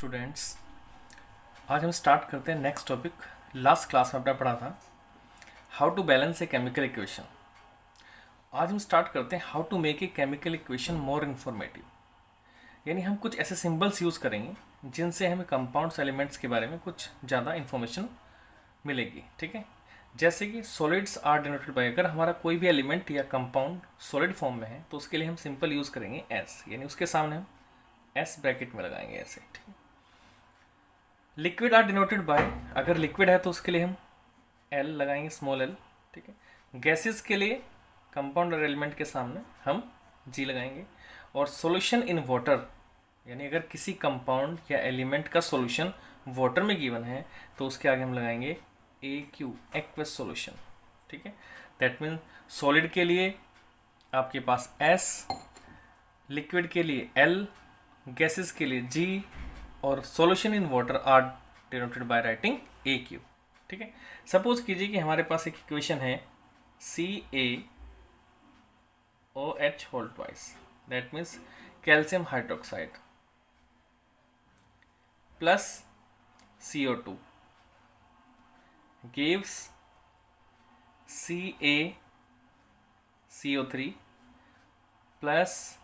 Students, आज हम start करते हैं नेक्स्ट टॉपिक। लास्ट क्लास में अपना पढ़ा था how to balance a chemical equation. आज हम स्टार्ट करते हैं how to make a chemical equation more informative. यानी हम कुछ ऐसे सिंबल्स यूज़ करेंगे जिनसे हमें कंपाउंड्स एलिमेंट्स के बारे में कुछ ज़्यादा इन्फॉर्मेशन मिलेगी। ठीक है, जैसे कि सॉलिड्स आर डिनोटेड बाय, अगर हमारा कोई भी एलिमेंट या कंपाउंड सॉलिड फॉर्म में है तो उसके लिए हम सिंपल यूज़ करेंगे एस, यानी उसके सामने हम एस ब्रैकेट में लगाएंगे ऐसे। ठीक है, लिक्विड आर डिनोटेड बाय, अगर लिक्विड है तो उसके लिए हम एल लगाएंगे, स्मॉल एल। ठीक है, गैसेस के लिए कंपाउंड और एलिमेंट के सामने हम जी लगाएंगे। और सॉल्यूशन इन वाटर, यानी अगर किसी कंपाउंड या एलिमेंट का सॉल्यूशन वाटर में गिवन है तो उसके आगे हम लगाएंगे ए क्यू, एक्वस सॉल्यूशन। ठीक है, दैट मीन सॉलिड के लिए आपके पास एस, लिक्विड के लिए एल, गैसेस के लिए जी, और solution in water are denoted by writing a q. ठीक है, सपोज कीजिए कि हमारे पास एक इक्वेशन है CaOH whole twice, that means calcium hydroxide plus CO2 gives CaCO3 plus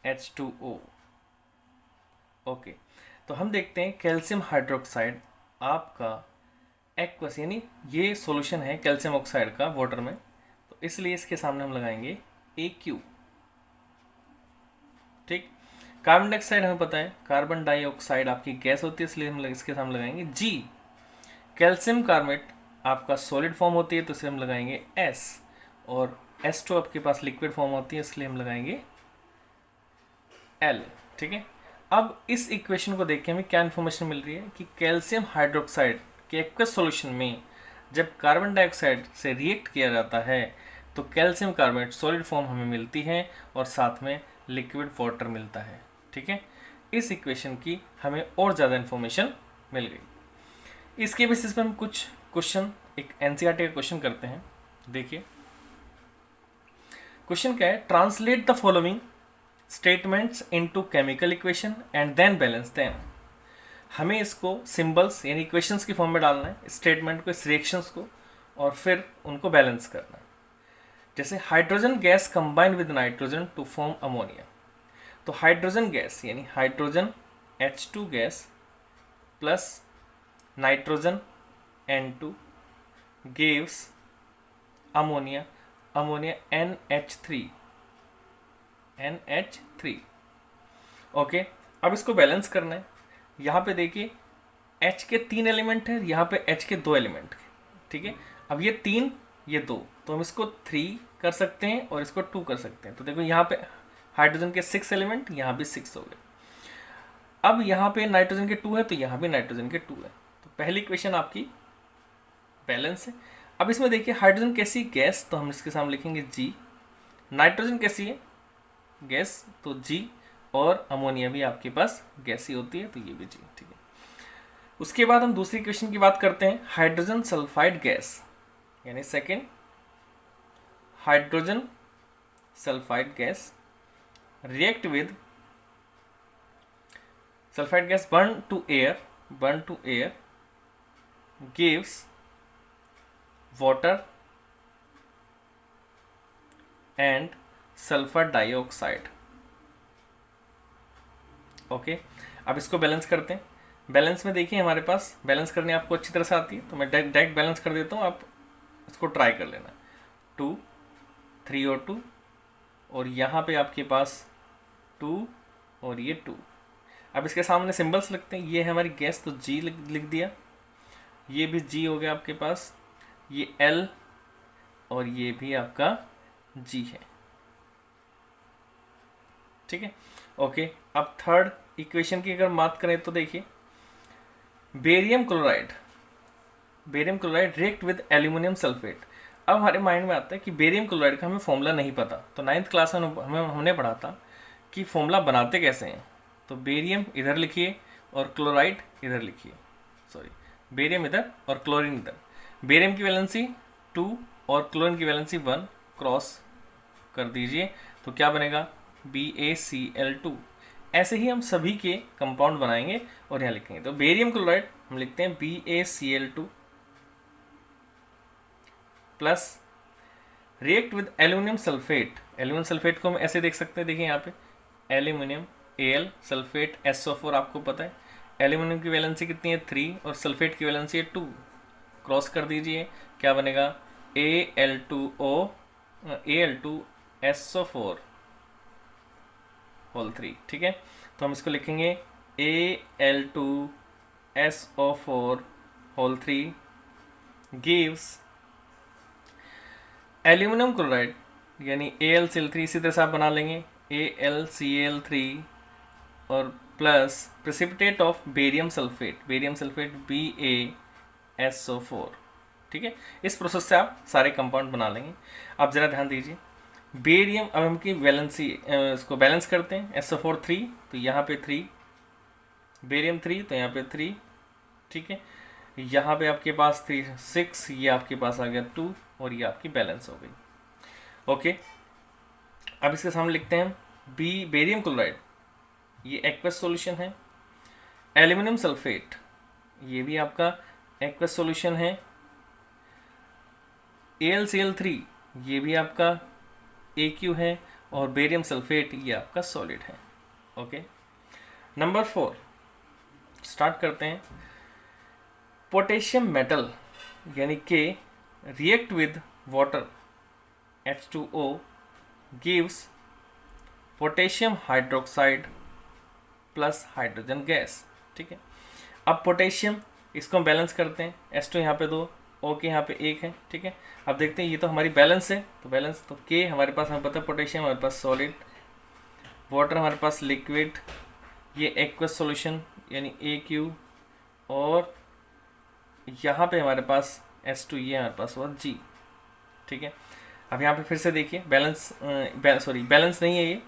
H2O। Okay, तो हम देखते हैं कैल्शियम हाइड्रोक्साइड आपका एक्वस, यानी ये सॉल्यूशन है कैल्शियम ऑक्साइड का वाटर में, तो इसलिए इसके सामने हम लगाएंगे AQ। ठीक, कार्बन डाइऑक्साइड हमें पता है कार्बन डाइऑक्साइड आपकी गैस होती है, इसलिए हम इसके सामने लगाएंगे G। कैल्शियम कार्बोनेट आपका सॉलिड फॉर्म होती है तो इसे हम लगाएंगे S, और H2 आपके पास लिक्विड फॉर्म होती है इसलिए हम लगाएंगे L। ठीक है, अब इस इक्वेशन को देख के हमें क्या इन्फॉर्मेशन मिल रही है कि कैल्शियम हाइड्रोक्साइड के एक्वस सॉल्यूशन में जब कार्बन डाइऑक्साइड से रिएक्ट किया जाता है तो कैल्शियम कार्बोनेट सॉलिड फॉर्म हमें मिलती है और साथ में लिक्विड वाटर मिलता है। ठीक है, इस इक्वेशन की हमें और ज़्यादा इन्फॉर्मेशन मिल गई। इसके बेसिस पर हम कुछ क्वेश्चन, एक एनसीईआरटी का क्वेश्चन करते हैं। देखिए क्वेश्चन क्या है, translate the following statements into chemical equation and then balance them. हमें इसको सिंबल्स यानी इक्वेशंस की फॉर्म में डालना है, स्टेटमेंट को, इस रिएक्शंस को, और फिर उनको बैलेंस करना है। जैसे hydrogen gas combine with nitrogen to form ammonia, तो हाइड्रोजन गैस यानी hydrogen H2 gas plus nitrogen N2 gives ammonia, ammonia NH3। Okay, अब इसको बैलेंस करना है। यहाँ पे देखिए H के 3 एलिमेंट है, यहाँ पे H के 2 एलिमेंट है। ठीक है, अब ये 3 ये 2, तो हम इसको 3 कर सकते हैं और इसको 2 कर सकते हैं। तो देखो यहाँ पे हाइड्रोजन के 6 एलिमेंट, यहाँ भी 6 हो गए। अब यहाँ पे नाइट्रोजन के 2 है तो यहाँ भी नाइट्रोजन के 2 है। तो पहली इक्वेशन आपकी बैलेंस है। अब इसमें देखिए हाइड्रोजन कैसी गैस, तो हम इसके सामने लिखेंगे G। नाइट्रोजन कैसी है गैस, तो G, और अमोनिया भी आपके पास गैस ही होती है तो ये भी G। ठीक है, उसके बाद हम दूसरी इक्वेशन की बात करते हैं, हाइड्रोजन सल्फाइड गैस, यानी second hydrogen sulphide gas react with sulphide gas burn to air gives water and sulphur dioxide. Okay, अब इसको बैलेंस करते हैं। बैलेंस में देखिए हमारे पास बैलेंस करने आपको अच्छी तरह से आती है, तो मैं डायरेक्ट बैलेंस कर देता हूँ, आप इसको ट्राई कर लेना। 2 3O2, और यहाँ पे आपके पास 2 और ये 2। अब इसके सामने सिंबल्स लगते हैं, ये है हमारी गैस तो G लिख दिया, ये भी G हो गया आपके पास, ये L और ये भी आपका G है। ठीक है, ओके, अब थर्ड इक्वेशन की अगर बात करें तो देखिए barium chloride react with aluminium sulphate. अब हमारे माइंड में आता है कि बेरियम क्लोराइड का हमें फॉर्मूला नहीं पता, तो 9th क्लास में हमने पढ़ा था कि फॉर्मूला बनाते कैसे हैं। तो बेरियम इधर लिखिए और क्लोराइड इधर लिखिए, सॉरी बेरियम इधर और क्लोरीन इधर। बेरियम की वैलेंसी 2 और क्लोरीन की वैलेंसी 1, क्रॉस कर दीजिए तो क्या बनेगा BaCl2। ऐसे ही हम सभी के कंपाउंड बनाएंगे और यहाँ लिखेंगे। तो बेरियम क्लोराइड हम लिखते हैं BaCl2 plus react with aluminium sulphate. Aluminium sulphate को हम ऐसे देख सकते हैं, देखिए यहाँ पे एल्यूमिनियम Al सल्फेट SO4, आपको पता है एल्यूमिनियम की वैलेंसी कितनी है 3 और सल्फेट की वैलेंसी है 2। क्रॉस कर दीजिए, क्या बनेगा Al2SO4 होल 3। ठीक है, तो हम इसको लिखेंगे Al2SO4 whole 3 gives aluminium chloride यानी AlCl3, इसी तरह से आप बना लेंगे AlCl3 और plus precipitate of barium sulphate BaSO4। ठीक है, इस प्रोसेस से आप सारे कंपाउंड बना लेंगे। आप ज़रा ध्यान दीजिए, बेरियम अब हम की वैलेंसी इसको बैलेंस करते हैं, SO4 3 तो यहाँ पे 3, बेरियम 3 तो यहाँ पे 3। ठीक है, यहाँ पे आपके पास 3 6, ये आपके पास आ गया 2 और ये आपकी बैलेंस हो गई। ओके, अब इसके सामने लिखते हैं बेरियम क्लोराइड, ये एक्वस सॉल्यूशन है। एल्यूमिनियम सल्फेट ये भी आपका एक्वस सॉल्यूशन है। AlCl3 ये भी आपका AQ है और बेरियम सल्फेट ये आपका सॉलिड है। ओके, नंबर 4 स्टार्ट करते हैं। पोटेशियम मेटल यानी के react with water H2O gives potassium hydroxide plus hydrogen gas. ठीक है, अब पोटेशियम इसको हम बैलेंस करते हैं, H2 यहाँ पे 2, O के यहाँ पे 1 है। ठीक है, अब देखते हैं ये तो हमारी बैलेंस है, तो बैलेंस तो के हमारे पास हमें पता है, पोटेशियम हमारे पास सॉलिड, वाटर हमारे पास लिक्विड, ये एक्वस सॉल्यूशन यानी AQ और यहाँ पे हमारे पास H2 ये हमारे पास हुआ G। ठीक है, अब यहाँ पे फिर से देखिए बैलेंस बैलेंस नहीं है, ये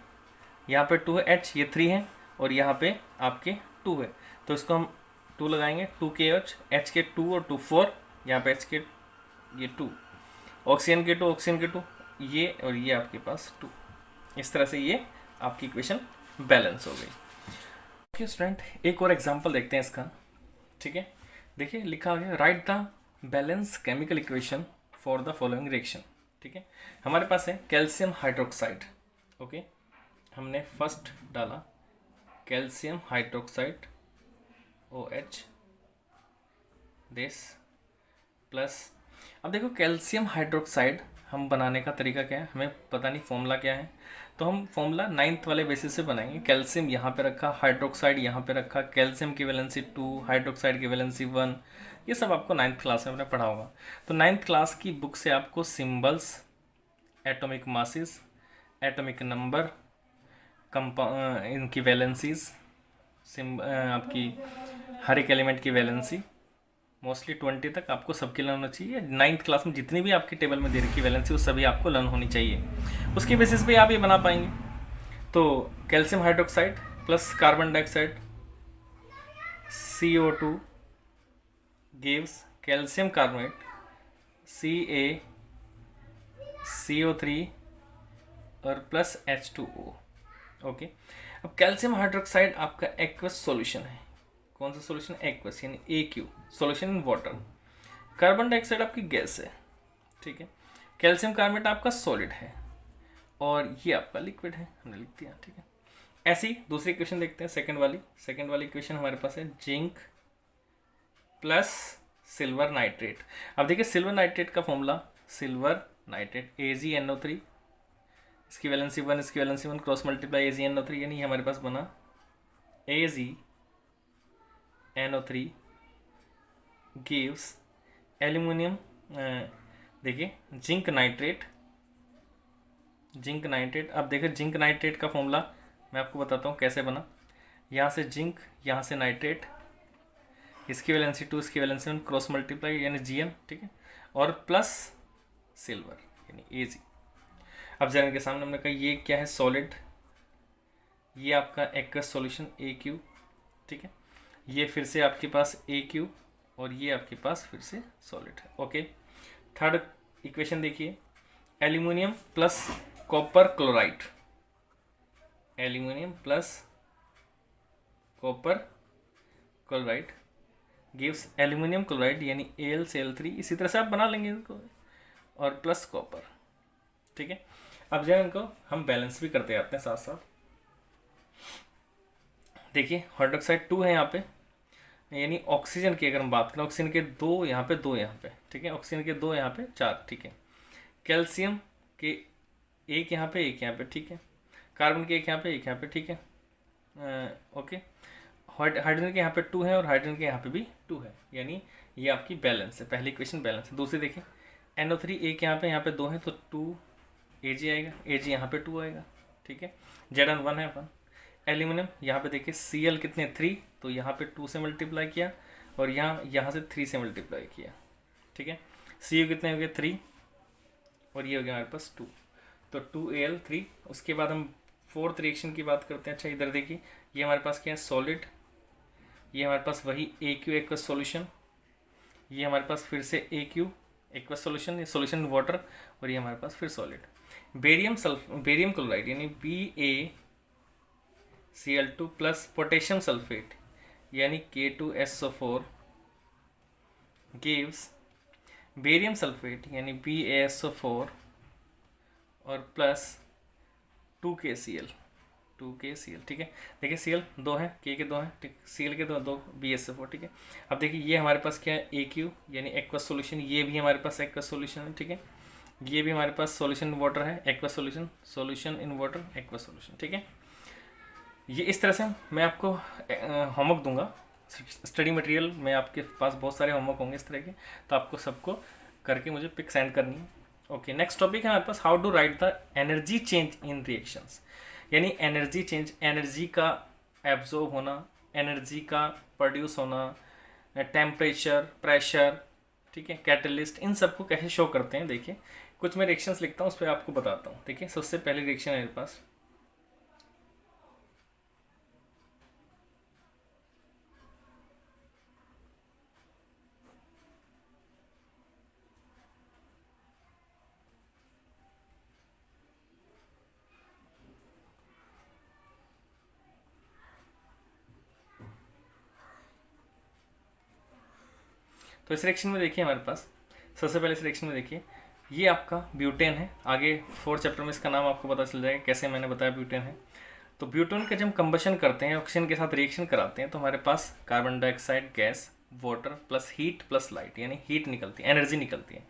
यहाँ पे 2 है, H ये 3 है और यहाँ पे आपके 2 है, तो इसको हम 2 लगाएंगे, 2KH, H के 2 और 2 4, यहाँ पे H के ये 2, ऑक्सीजन के 2 ये और ये आपके पास 2। इस तरह से ये आपकी इक्वेशन बैलेंस हो गई। ओके स्टूडेंट, एक और एग्जांपल देखते हैं इसका। ठीक है, देखिए लिखा गया right the balance chemical equation for the following reaction. ठीक है, हमारे पास है कैल्शियम हाइड्रोक्साइड। ओके, हमने फर्स्ट डाला calcium hydroxide OH this plus, अब देखो कैल्शियम हाइड्रोक्साइड हम बनाने का तरीका क्या है, हमें पता नहीं फॉर्मूला क्या है, तो हम फॉर्मूला 9th वाले बेसिस से बनाएंगे। कैल्शियम यहाँ पे रखा, हाइड्रोक्साइड यहाँ पे रखा, कैल्शियम की वैलेंसी 2, हाइड्रोक्साइड की वैलेंसी 1, ये सब आपको 9th क्लास में हमने पढ़ा होगा। तो 9th क्लास की बुक से आपको symbols, atomic masses, atomic number, इनकी वैलेंसीज, आपकी हर एक एलिमेंट की वैलेंसी मोस्टली 20 तक आपको सबकी लर्न होना चाहिए। 9th क्लास में जितनी भी आपके टेबल में दे रखी वैलेंसी वो सभी आपको लर्न होनी चाहिए, उसके बेसिस पे आप ये बना पाएंगे। तो calcium hydroxide plus carbon dioxide CO2 gives calcium carbonate CaCO3 और प्लस H2O। ओके, अब कैल्शियम हाइड्रोक्साइड आपका एक्वस सॉल्यूशन है। कौन सा सॉल्यूशन? एक्वस यानी AQ, solution in water. Carbon dioxide आपकी गैस है। ठीक है, कैल्शियम कार्बोनेट आपका सॉलिड है और ये आपका लिक्विड है, हमने लिख दिया। ठीक है, ऐसी दूसरी इक्वेशन देखते हैं, सेकंड वाली इक्वेशन हमारे पास है जिंक प्लस सिल्वर नाइट्रेट। अब देखिए सिल्वर नाइट्रेट का फॉर्मूला, सिल्वर नाइट्रेट AgNO3, इसकी वैलेंसी 1, इसकी वैलेंसी 1, क्रॉस मल्टीप्लाई AgNO3 यानी हमारे पास बना AgNO3 गिव्स एल्यूमिनियम, देखिए जिंक नाइट्रेट। अब देखिए जिंक नाइट्रेट का फॉर्मूला मैं आपको बताता हूँ कैसे बना। यहाँ से जिंक, यहाँ से नाइट्रेट, इसकी वैलेंसी 2, इसकी वैलेंसी 1, क्रॉस मल्टीप्लाई यानी Gn। ठीक है, और प्लस सिल्वर यानी Ag। अब जरा के सामने हमने कहा ये क्या है, सॉलिड, ये आपका एक्वस सॉल्यूशन AQ। ठीक है, ये फिर से आपके पास AQ और ये आपके पास फिर से सॉलिड है। ओके, थर्ड इक्वेशन देखिए, aluminium plus copper chloride, aluminium plus copper chloride gives aluminium chloride यानी AlCl3, इसी तरह से आप बना लेंगे इसको, और प्लस कॉपर। ठीक है, अब जो है इनको हम बैलेंस भी करते जाते हैं साथ साथ। देखिए हाइड्रोक्साइड 2 है यहाँ पे, यानी ऑक्सीजन की अगर हम बात करें, ऑक्सीजन के 2 यहाँ पे 2 यहाँ पे, ठीक है, ऑक्सीजन के 2 यहाँ पे 4, ठीक है। कैल्शियम के 1 यहाँ पे 1 यहाँ पे, ठीक है। कार्बन के 1 यहाँ पे 1 यहाँ पे, ठीक है। ओके, हाइड्रोजन के यहाँ पे 2 है और हाइड्रोजन के यहाँ पे भी 2 है, यानी ये आपकी बैलेंस है। पहली इक्वेशन बैलेंस है। दूसरी देखिए NO3 1 यहाँ पे 2 है तो 2 Ag आएगा, Ag यहाँ पे 2 आएगा, ठीक है। Zn 1 है 1। एल्यूमिनियम यहाँ पे देखिए Cl कितने 3, तो यहाँ पे 2 से मल्टीप्लाई किया और यहाँ से 3 से मल्टीप्लाई किया, ठीक है। Cu कितने हो गए 3 और ये हो गया हमारे पास 2, तो 2Al3। उसके बाद हम फोर्थ रिएक्शन की बात करते हैं। अच्छा इधर देखिए, ये हमारे पास क्या है सॉलिड, ये हमारे पास वही AQ एक्वस सॉल्यूशन, ये हमारे पास फिर से AQ एक्वस सॉल्यूशन, ये सॉल्यूशन वाटर, और ये हमारे पास फिर सॉलिड। बेरियम क्लोराइड यानी BaCl2 प्लस पोटेशियम सल्फेट यानी K2SO4 गिव्स बेरियम सल्फेट यानी BaSO4 और प्लस 2KCl, ठीक है। देखिए Cl 2 है, K के 2 हैं, ठीक, Cl के 2 BaSO4, ठीक है। अब देखिए ये हमारे पास क्या है AQ यानी एक्वस सॉल्यूशन, ये भी हमारे पास एक्वस सॉल्यूशन है, ठीक है। ये भी हमारे पास सॉल्यूशन वाटर है, aqueous solution, solution in water aqueous solution, ठीक है। ये इस तरह से मैं आपको होमवर्क दूंगा, स्टडी मटेरियल में आपके पास बहुत सारे होमवर्क होंगे इस तरह के, तो आपको सबको करके मुझे पिक सेंड करनी है। ओके, नेक्स्ट टॉपिक है हमारे पास how to write the energy change in reactions, यानी एनर्जी चेंज, एनर्जी का एब्जॉर्ब होना, एनर्जी का प्रोड्यूस होना, टेम्परेचर, प्रेशर, ठीक है, कैटलिस्ट, इन सबको कैसे शो करते हैं। देखिए कुछ मैं रिएक्शंस लिखता हूँ, उस पर आपको बताता हूँ। देखिए सबसे पहले रिएक्शन है मेरे पास, तो इस रिएक्शन में देखिए हमारे पास सबसे पहले इस रिएक्शन में देखिए ये आपका ब्यूटेन है। आगे 4 चैप्टर में इसका नाम आपको पता चल जाएगा कैसे, मैंने बताया ब्यूटेन है। तो ब्यूटेन का जब हम कंबशन करते हैं, ऑक्सीजन के साथ रिएक्शन कराते हैं, तो हमारे पास carbon dioxide gas, water plus heat plus light, यानी हीट निकलती है, एनर्जी निकलती है।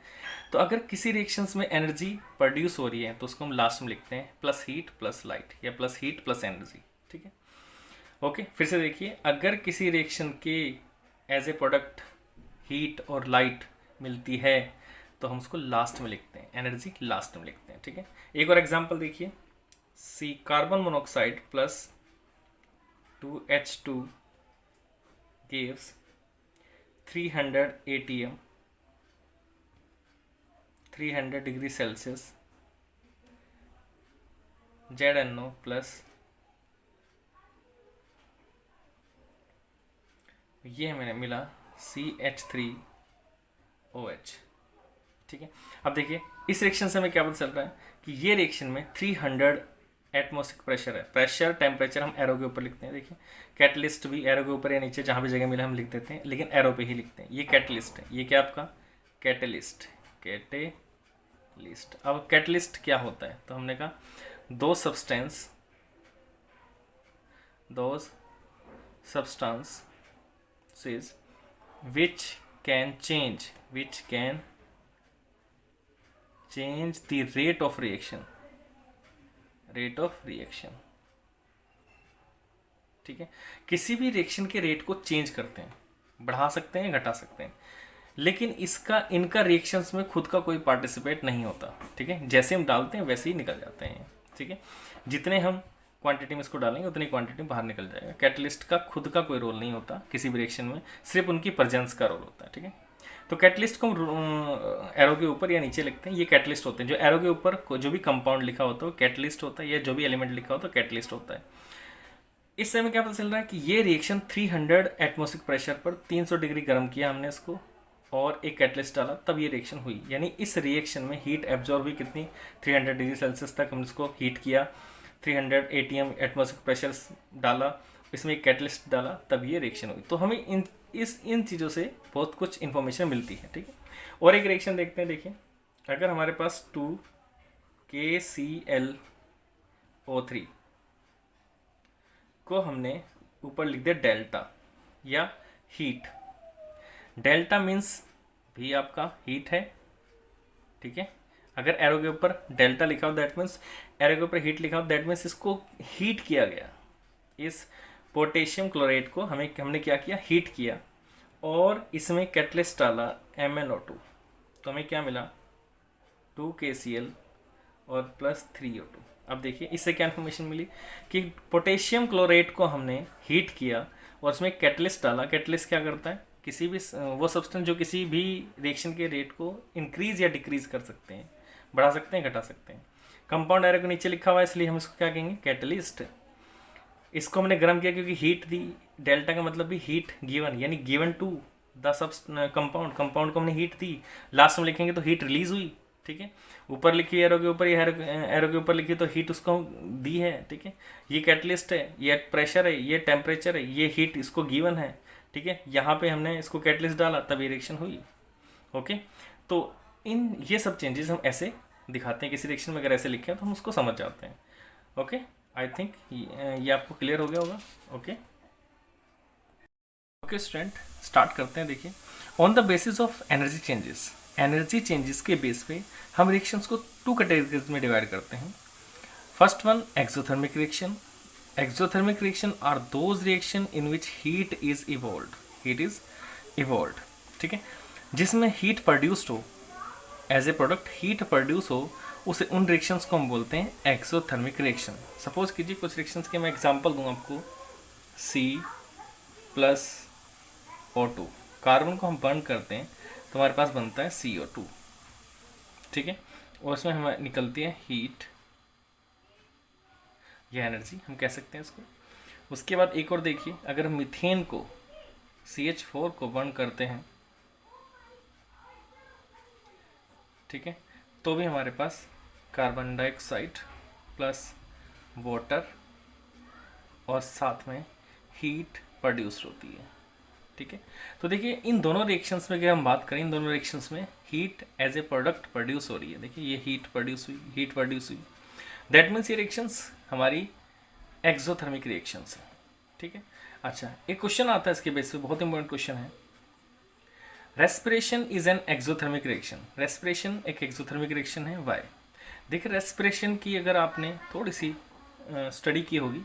तो अगर किसी रिएक्शंस में एनर्जी प्रोड्यूस हो रही है तो उसको हम लास्ट में लिखते हैं प्लस हीट प्लस लाइट या प्लस हीट प्लस एनर्जी, ठीक है। ओके, फिर से देखिए, अगर किसी रिएक्शन के एज ए प्रोडक्ट हीट और लाइट मिलती है तो हम उसको लास्ट में लिखते हैं, एनर्जी लास्ट में लिखते हैं, ठीक है। एक और एग्जांपल देखिए, C carbon monoxide plus 2H2 gives 300 ATM 300 degree Celsius ZNO plus, ये हमें मिला CH3OH, ठीक है। अब देखिए इस रिएक्शन से हमें क्या पता चल रहा है कि ये रिएक्शन में 300 एटमॉस्फेरिक प्रेशर है। प्रेशर टेम्परेचर हम एरो के ऊपर लिखते हैं। देखिए कैटलिस्ट भी एरो के ऊपर या नीचे जहाँ भी जगह मिला हम लिख देते हैं, लेकिन एरो पे ही लिखते हैं। ये कैटलिस्ट है, ये क्या आपका कैटलिस्ट, कैटेलिस्ट। अब कैटलिस्ट क्या होता है, तो हमने कहा दो substances which can change the rate of reaction, ठीक है। किसी भी रिएक्शन के रेट को चेंज करते हैं, बढ़ा सकते हैं, घटा सकते हैं, लेकिन इनका रिएक्शंस में खुद का कोई पार्टिसिपेट नहीं होता, ठीक है। जैसे हम डालते हैं वैसे ही निकल जाते हैं, ठीक है। जितने हम क्वांटिटी में इसको डालेंगे उतनी क्वांटिटी बाहर निकल जाएगा। कैटलिस्ट का खुद का कोई रोल नहीं होता किसी भी रिएक्शन में, सिर्फ उनकी प्रेजेंस का रोल होता है, ठीक है। तो कैटलिस्ट को हम एरो के ऊपर या नीचे लिखते हैं, ये कैटलिस्ट होते हैं। जो एरो के ऊपर जो भी कंपाउंड लिखा होता है वो कैटलिस्ट होता है, या जो भी एलिमेंट लिखा होता है कैटलिस्ट होता है। इस समय क्या पता चल रहा है कि ये रिएक्शन 300 एटमॉस्फेरिक प्रेशर पर 300 डिग्री गर्म किया हमने इसको और एक कैटलिस्ट डाला, तब ये रिएक्शन हुई। यानी इस रिएक्शन में हीट एब्जॉर्ब हुई कितनी, 300 डिग्री सेल्सियस तक हम इसको हीट किया, 300 ATM एटमॉस्फेरिक प्रेशर डाला इसमें एक कैटलिस्ट डाला तब ये रिएक्शन हुई। तो हमें इन चीज़ों से बहुत कुछ इन्फॉर्मेशन मिलती है, ठीक है। और एक रिएक्शन देखते हैं, देखिए अगर हमारे पास 2KClO3 को हमने ऊपर लिख दिया डेल्टा या हीट। डेल्टा मीन्स भी आपका हीट है, ठीक है। अगर एरो के ऊपर डेल्टा लिखा हो दैट मीन्स एरो के ऊपर हीट लिखा हो, दैट मीन्स इसको हीट किया गया। इस पोटेशियम क्लोराइड को हमने क्या किया, हीट किया, और इसमें कैटलिस्ट डाला MnO2, तो हमें क्या मिला 2KCl और प्लस 3O2। अब देखिए इससे क्या इन्फॉर्मेशन मिली कि पोटेशियम क्लोराइड को हमने हीट किया और उसमें कैटलिस्ट डाला। कैटलिस्ट क्या करता है, किसी भी वो सब्सटेंस जो किसी भी रिएक्शन के रेट को इंक्रीज या डिक्रीज कर सकते हैं, बढ़ा सकते हैं, घटा सकते हैं। कंपाउंड एरो के नीचे लिखा हुआ है इसलिए हम इसको क्या कहेंगे, कैटलिस्ट। इसको हमने गर्म किया क्योंकि हीट दी, डेल्टा का मतलब भी हीट गिवन, यानी गिवन टू द कंपाउंड को हमने हीट दी। लास्ट में लिखेंगे तो हीट रिलीज हुई, ठीक है। ऊपर लिखी एरो के ऊपर, ये एरो के ऊपर लिखी तो हीट उसको दी है, ठीक है। ये कैटलिस्ट है, ये प्रेशर है, ये टेम्परेचर है, ये हीट इसको गिवन है, ठीक है। यहाँ पे हमने इसको कैटलिस्ट डाला तब ये रिएक्शन हुई, ओके। तो ये सब चेंजेस हम ऐसे दिखाते हैं, किसी रिएक्शन में अगर ऐसे लिखे तो हम उसको समझ जाते हैं, ओके। आई थिंक ये आपको क्लियर हो गया होगा, ओके। ओके स्टूडेंट, स्टार्ट करते हैं। देखिए on the basis of energy changes के बेस पे हम रिएक्शंस को 2 कैटेगरीज में डिवाइड करते हैं। First one exothermic reaction. Exothermic reaction are those reaction in which heat is evolved, ठीक है, जिसमें हीट प्रोड्यूस्ड हो, as a product heat produce हो, उसे उन रिएक्शंस को हम बोलते हैं एक्सोथर्मिक रिएक्शन। सपोज कीजिए कुछ रिएक्शंस के मैं एग्जांपल दूं आपको, C+O2, कार्बन को हम बर्न करते हैं तो हमारे पास बनता है CO2, ठीक है, और उसमें हमें निकलती है हीट या एनर्जी, हम कह सकते हैं इसको। उसके बाद एक और देखिए, अगर हम मीथेन को CH4 को बर्न करते हैं, ठीक है, तो भी हमारे पास कार्बन डाइऑक्साइड प्लस वाटर और साथ में हीट प्रोड्यूस होती है, ठीक है। तो देखिए इन दोनों रिएक्शंस में अगर हम बात करें, इन दोनों रिएक्शंस में heat as a product produce हो रही है। देखिए ये हीट प्रोड्यूस हुई, दैट मीन्स ये रिएक्शंस हमारी एक्सोथर्मिक रिएक्शंस हैं, ठीक है। अच्छा, एक क्वेश्चन आता है इसके बेस पे, बहुत इंपॉर्टेंट क्वेश्चन है। Respiration is an exothermic reaction. Respiration एक एक्सोथर्मिक रिएक्शन है, वाई? देखिए रेस्पिरेशन की अगर आपने थोड़ी सी स्टडी की होगी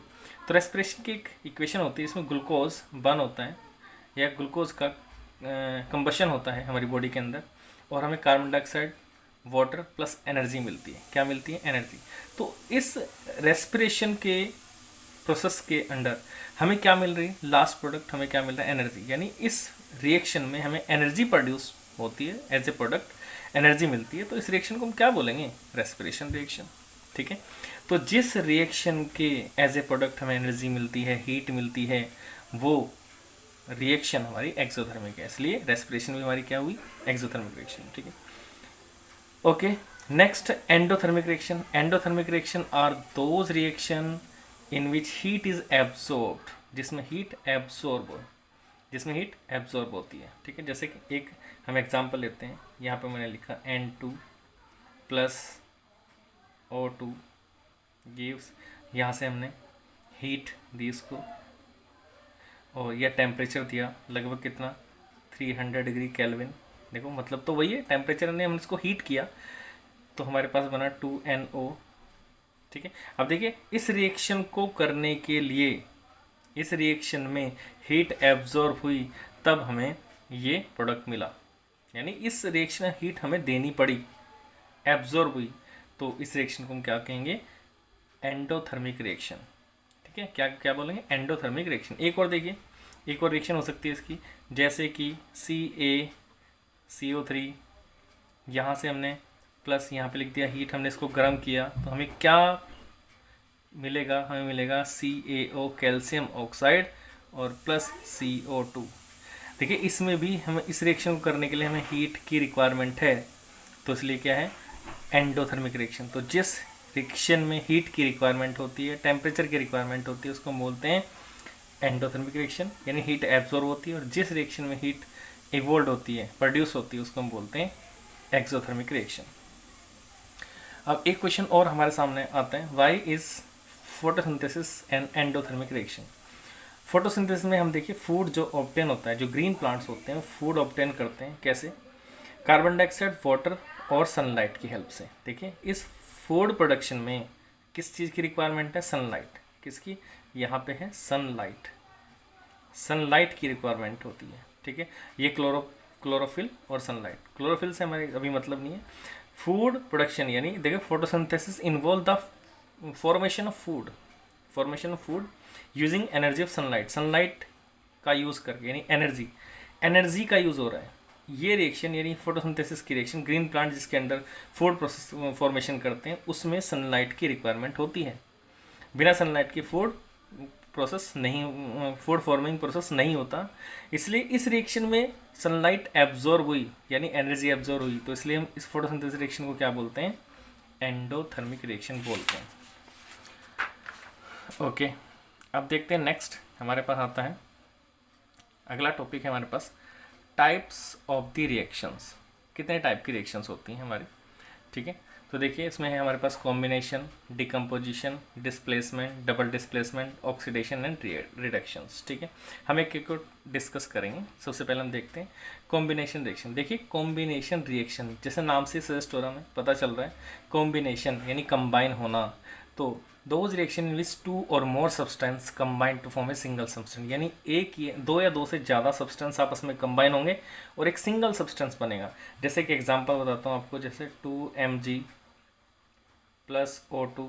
तो रेस्पिरेशन की एक इक्वेशन होती है, इसमें ग्लूकोज बर्न होता है या ग्लूकोज का कंबशन होता है हमारी बॉडी के अंदर, और हमें carbon dioxide, water plus energy मिलती है। क्या मिलती है? एनर्जी। तो इस रेस्पिरेशन के प्रोसेस के अंदर हमें क्या मिल रही है? लास्ट प्रोडक्ट हमें क्या मिल रहा है? एनर्जी। यानी इस रिएक्शन में हमें एनर्जी प्रोड्यूस होती है, एज ए प्रोडक्ट एनर्जी मिलती है। तो इस रिएक्शन को हम क्या बोलेंगे? रेस्पिरेशन रिएक्शन, ठीक है। तो जिस रिएक्शन के एज ए प्रोडक्ट हमें एनर्जी मिलती है, हीट मिलती है, वो रिएक्शन हमारी एक्सोथर्मिक है, इसलिए रेस्पिरेशन भी हमारी क्या हुई? एक्सोथर्मिक रिएक्शन, ठीक है। Okay, next endothermic reaction. Endothermic reaction are those reaction in which heat is absorbed, जिसमें हीट एब्सॉर्ब होती है, ठीक है। जैसे कि एक हम एग्जांपल लेते हैं, यहाँ पे मैंने लिखा N2 प्लस O2 गिव्स, यहाँ से हमने हीट दी इसको, और यह टेम्परेचर दिया लगभग कितना? 300 डिग्री केल्विन। देखो मतलब तो वही है, टेम्परेचर ने हम इसको हीट किया तो हमारे पास बना 2NO, ठीक है। अब देखिए इस रिएक्शन को करने के लिए इस रिएक्शन में हीट एब्जॉर्ब हुई, तब हमें ये प्रोडक्ट मिला। यानी इस रिएक्शन में हीट हमें देनी पड़ी, एब्जॉर्ब हुई, तो इस रिएक्शन को हम क्या कहेंगे? एंडोथर्मिक रिएक्शन, ठीक है। क्या क्या बोलेंगे? Endothermic reaction. एक और देखिए, एक और रिएक्शन हो सकती है इसकी, जैसे कि CaCO3, यहाँ से हमने प्लस यहाँ पे लिख दिया हीट, हमने इसको गर्म किया तो हमें क्या मिलेगा? हमें मिलेगा CaO कैल्शियम ऑक्साइड और प्लस CO2। देखिए इसमें भी हमें इस रिएक्शन को करने के लिए हमें हीट की रिक्वायरमेंट है, तो इसलिए क्या है? Endothermic reaction. तो जिस रिएक्शन में हीट की रिक्वायरमेंट होती है, टेम्परेचर की रिक्वायरमेंट होती है, उसको हम बोलते हैं एंडोथर्मिक रिएक्शन यानी हीट एब्जॉर्ब होती है, और जिस रिएक्शन में हीट इवोल्व होती है, प्रोड्यूस होती है, उसको हम बोलते हैं एक्सोथर्मिक रिएक्शन। अब एक क्वेश्चन और हमारे सामने आता है, why is photosynthesis and endothermic reaction. Photosynthesis में हम देखिए फूड जो ऑब्टेन होता है, जो ग्रीन प्लांट्स होते हैं फूड ऑब्टेन करते हैं कैसे, कार्बन डाइऑक्साइड, वाटर और सनलाइट की हेल्प से। देखिए इस फूड प्रोडक्शन में किस चीज़ की रिक्वायरमेंट है, सनलाइट। किसकी, यहाँ पे है सनलाइट, सनलाइट की रिक्वायरमेंट होती है, ठीक है। ये क्लोरोफिल और सनलाइट, क्लोरोफिल से हमारे अभी मतलब नहीं है। फूड प्रोडक्शन यानी देखिए photosynthesis involve the formation of food using energy of sunlight, sunlight का यूज़ करके, यानी एनर्जी का यूज़ हो रहा है। ये रिएक्शन यानी फोटोसिंथेसिस की रिएक्शन, ग्रीन प्लांट जिसके अंदर फूड प्रोसेस फॉर्मेशन करते हैं, उसमें सनलाइट की रिक्वायरमेंट होती है। बिना सनलाइट के फूड फॉर्मिंग प्रोसेस नहीं होता। इसलिए इस रिएक्शन में सनलाइट एब्जॉर्ब हुई यानी एनर्जी एब्जॉर्ब हुई, तो इसलिए हम इस फोटोसिंथेसिस रिएक्शन को क्या बोलते हैं, एंडोथर्मिक रिएक्शन बोलते हैं। ओके, अब देखते हैं नेक्स्ट हमारे पास आता है, अगला टॉपिक है हमारे पास टाइप्स ऑफ द रिएक्शंस। कितने टाइप की रिएक्शंस होती हैं हमारी, ठीक है। तो देखिए इसमें है हमारे पास combination, decomposition, displacement, double displacement, oxidation and reductions, ठीक है। हम एक एक को डिस्कस करेंगे। सबसे पहले हम देखते हैं कॉम्बिनेशन रिएक्शन। देखिए कॉम्बिनेशन रिएक्शन जैसे नाम से सजेस्ट हो रहा है, हमें पता चल रहा है कॉम्बिनेशन यानी कंबाइन होना। तो those reaction in which two or more substance combine to form a single substance, यानी दो या दो से ज़्यादा सब्सटेंस आपस में कंबाइन होंगे और एक सिंगल सब्सटेंस बनेगा। जैसे कि एग्जांपल बताता हूँ आपको, जैसे 2Mg प्लस O2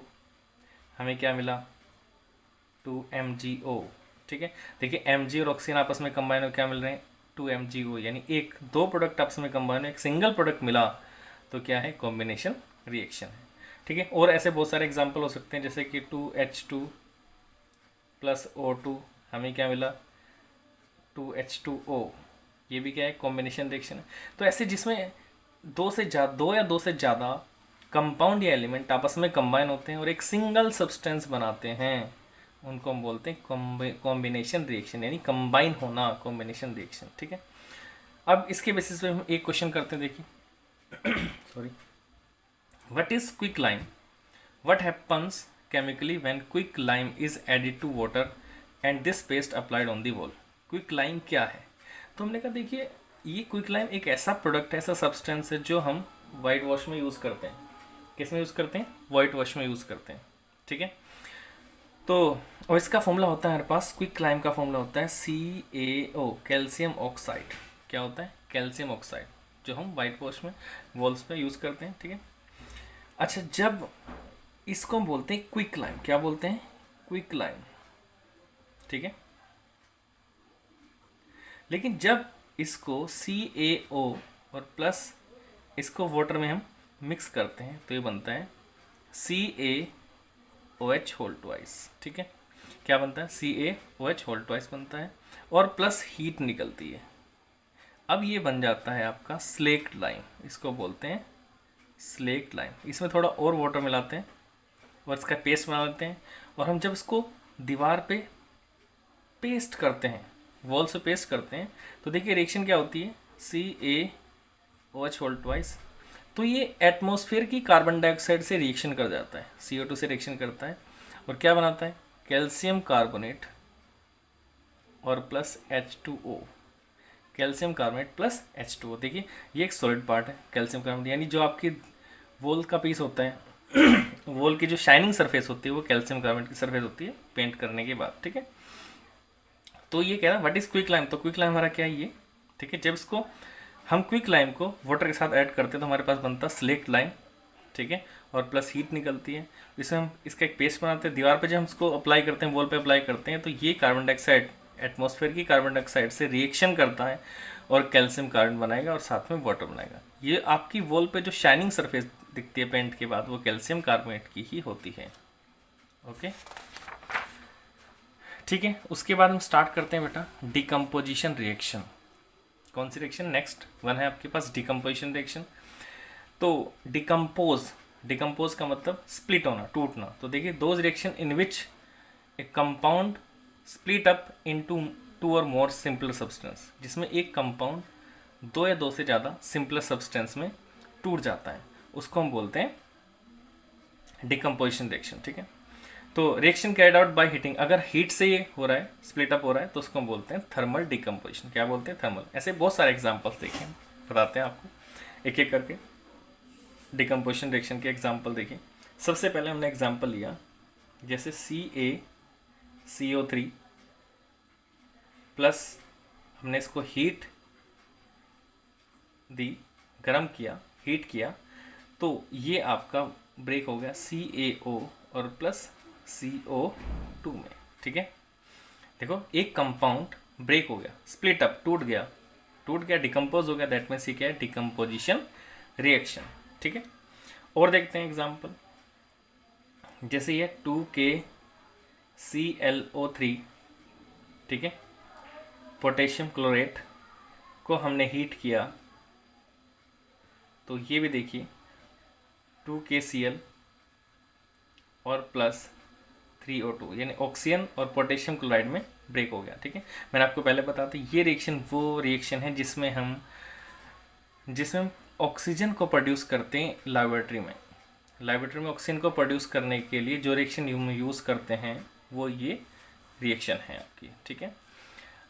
हमें क्या मिला, 2MgO, ठीक है। देखिए Mg और ऑक्सीजन आपस में कंबाइन हो क्या मिल रहे हैं, 2MgO, यानी दो प्रोडक्ट आपस में कंबाइन हो एक सिंगल प्रोडक्ट मिला, तो क्या है, कॉम्बिनेशन रिएक्शन है, ठीक है। और ऐसे बहुत सारे एग्जाम्पल हो सकते हैं, जैसे कि 2H2 प्लस O2 हमें क्या मिला, 2H2O, ये भी क्या है, कॉम्बिनेशन रिएक्शन है। तो ऐसे जिसमें दो या दो से ज़्यादा कंपाउंड या एलिमेंट आपस में कंबाइन होते हैं और एक सिंगल सब्सटेंस बनाते हैं, उनको हम बोलते हैं कॉम्बिनेशन रिएक्शन, यानी कंबाइन होना, कॉम्बिनेशन रिएक्शन, ठीक है। अब इसके बेसिस पे हम एक क्वेश्चन करते हैं, देखिए sorry, what is quick lime, what happens chemically when quick lime is added to water and this paste applied on the wall. Quick lime क्या है, तो हमने कहा देखिए ये क्विक लाइम एक ऐसा प्रोडक्ट है, ऐसा सब्सटेंस है जो हम वाइट वॉश में यूज़ करते हैं। किस में यूज़ करते हैं, वाइट वॉश में यूज़ करते हैं, ठीक है। तो और इसका फॉर्मूला होता है हमारे पास, क्विक लाइम का फॉर्मूला होता है CaO, कैल्शियम ऑक्साइड। क्या होता है, कैल्शियम ऑक्साइड, जो हम वाइट वॉश में वॉल्स पे यूज़ करते हैं, ठीक है। अच्छा, जब इसको हम बोलते हैं क्विक लाइम, क्या बोलते हैं, क्विक लाइम, ठीक है। लेकिन जब इसको CaO और प्लस इसको वाटर में हम मिक्स करते हैं तो ये बनता है CaOH होल ट्वाइस, ठीक है। क्या बनता है, CaOH होल ट्वाइस बनता है और प्लस हीट निकलती है। अब ये बन जाता है आपका स्लेक्ट लाइम, इसको बोलते हैं स्लेक्ट लाइम। इसमें थोड़ा और वाटर मिलाते हैं और इसका पेस्ट बना लेते हैं, और हम जब इसको दीवार पे पेस्ट करते हैं, वॉल से पेस्ट करते हैं, तो देखिए रिएक्शन क्या होती है, CaOH होल ट्वाइस, तो ये एटमॉस्फेयर की कार्बन डाइऑक्साइड से रिएक्शन कर जाता है, CO2 से रिएक्शन करता है और क्या बनाता है, कैल्शियम कार्बोनेट और plus H2O, calcium carbonate plus H2O। देखिए ये एक सॉलिड पार्ट है कैल्शियम कार्बोनेट, यानी जो आपकी वॉल का पीस होता है वॉल की जो शाइनिंग सरफेस होती है वो कैल्शियम कार्बोनेट की सरफेस होती है पेंट करने के बाद, ठीक है। तो ये कह रहा है व्हाट इज क्विक लाइम, तो क्विक लाइम हमारा क्या है ये, ठीक है। जब इसको हम क्विक लाइम को वाटर के साथ ऐड करते हैं तो हमारे पास बनता है स्लेक्ट लाइम, ठीक है, और प्लस हीट निकलती है। इसमें हम इसका एक पेस्ट बनाते हैं, दीवार पे जब हम इसको अप्लाई करते हैं, वॉल पे अप्लाई करते हैं, तो ये कार्बन डाइऑक्साइड एटमॉस्फेयर की कार्बन डाइऑक्साइड से रिएक्शन करता है और कैल्शियम कार्बन बनाएगा और साथ में वाटर बनाएगा। ये आपकी वॉल पे जो शाइनिंग सरफेस दिखती है पेंट के बाद वो कैल्शियम कार्बोनेट की ही होती है, ओके, ठीक है। उसके बाद हम स्टार्ट करते हैं बेटा डिकम्पोजिशन रिएक्शन। कौन सी रिएक्शन, नेक्स्ट वन है आपके पास डिकम्पोजिशन रिएक्शन। तो डिकम्पोज का मतलब स्प्लिट होना, टूटना। तो देखिए those reaction in which A compound split up into two or more simple substance, जिसमें एक कंपाउंड दो या दो से ज़्यादा सिंपल सब्सटेंस में टूट जाता है, उसको हम बोलते हैं डिकम्पोजिशन रिएक्शन। ठीक है, तो reaction carried out by heating, अगर हीट से ये हो रहा है, स्प्लिट अप हो रहा है, तो उसको हम बोलते हैं थर्मल डिकम्पोजिशन। क्या बोलते हैं? थर्मल। ऐसे बहुत सारे एग्जांपल्स देखें, बताते हैं आपको एक एक करके डिकम्पोजिशन रिएक्शन के एग्जांपल देखिए। सबसे पहले हमने एग्जांपल लिया जैसे CaCO3 प्लस हमने इसको हीट दी, गरम किया, हीट किया, तो ये आपका ब्रेक हो गया CaO और प्लस CO2 में। ठीक है, देखो एक कंपाउंड ब्रेक हो गया, स्प्लिट अप, टूट गया, डिकम्पोज हो गया, दैट मीन्स ये क्या है? Decomposition reaction. ठीक है, और देखते हैं एग्जांपल, जैसे ये 2KClO3, ठीक है, पोटेशियम क्लोरेट को हमने हीट किया, तो ये भी देखिए 2KCl और प्लस 3O2, यानी ऑक्सीजन और पोटेशियम क्लोराइड में ब्रेक हो गया। ठीक है, मैंने आपको पहले बताया था ये रिएक्शन वो रिएक्शन है जिसमें हम ऑक्सीजन को प्रोड्यूस करते हैं लेबोरेटरी में ऑक्सीजन को प्रोड्यूस करने के लिए जो रिएक्शन हम यूज़ करते हैं वो ये रिएक्शन है आपकी। ठीक है,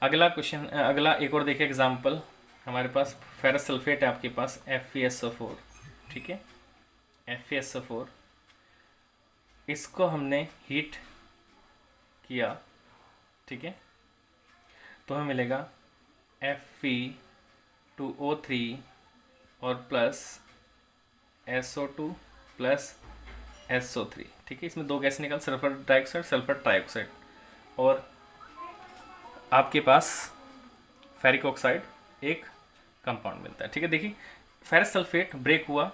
अगला क्वेश्चन, अगला एक और देखिए एग्जांपल, हमारे पास फेरस सल्फेट है आपके पास FeSO4। ठीक है, FeSO4, इसको हमने हीट किया, ठीक है, तो हमें मिलेगा Fe2O3 और प्लस SO2 प्लस SO3। ठीक है, इसमें दो गैस निकल, सल्फर डाइऑक्साइड, सल्फर ट्राइऑक्साइड, और आपके पास फेरिक ऑक्साइड एक कंपाउंड मिलता है। ठीक है, देखिए फेरस सल्फेट ब्रेक हुआ